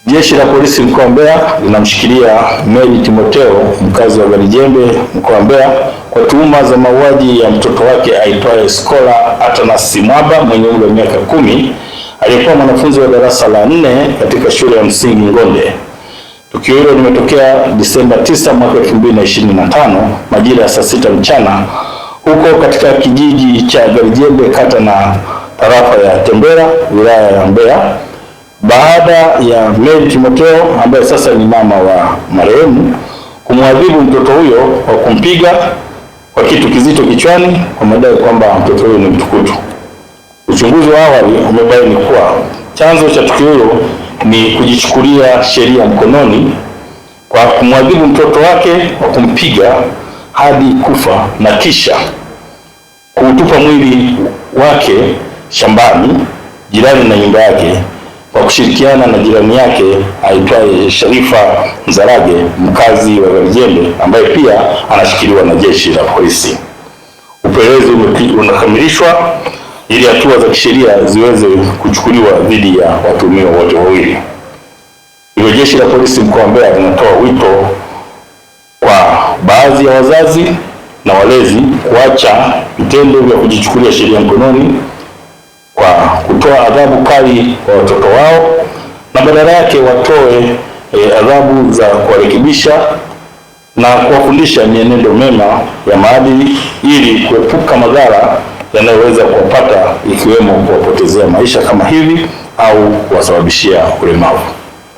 Jeshi la Polisi mkoa wa Mbeya linamshikilia Mary Timotheo mkazi wa Garijembe mkoa wa Mbeya kwa tuhuma za mauaji ya mtoto wake aitwaye Scholar Athanas Mwaba mwenye umri wa miaka 10 aliyekuwa mwanafunzi wa darasa la 4 katika shule ya msingi Ngonde. Tukio hilo limetokea Disemba 9 mwaka 2025 majira ya saa 6 mchana huko katika kijiji cha Garijembe kata na tarafa ya Tembera wilaya ya Mbeya, baada ya Mary Timotheo ambaye sasa ni mama wa marehemu kumwadhibu mtoto huyo kwa kumpiga kwa kitu kizito kichwani kwa madai kwamba mtoto huyo ni mtukutu. Uchunguzi wa awali umebaini kuwa chanzo cha tukio hilo ni kujichukulia sheria mkononi kwa kumwadhibu mtoto wake kwa kumpiga hadi kufa na kisha kuutupa mwili wake shambani jirani na nyumba yake kwa kushirikiana na jirani yake aitwaye Sharifa Mzarage mkazi wa Garijembe ambaye pia anashikiliwa na jeshi la polisi. Upelelezi unakamilishwa ili hatua za kisheria ziweze kuchukuliwa dhidi ya watuhumiwa wote wawili. Hivyo jeshi la polisi mkoa wa Mbeya linatoa wito kwa baadhi ya wazazi na walezi kuacha vitendo vya kujichukulia sheria mkononi kwa kutoa adhabu kali kwa watoto wao na badala yake watoe adhabu za kuwarekebisha na kuwafundisha mienendo mema ya maadili ili kuepuka madhara yanayoweza kuwapata ikiwemo kuwapotezea maisha kama hivi au kuwasababishia ulemavu.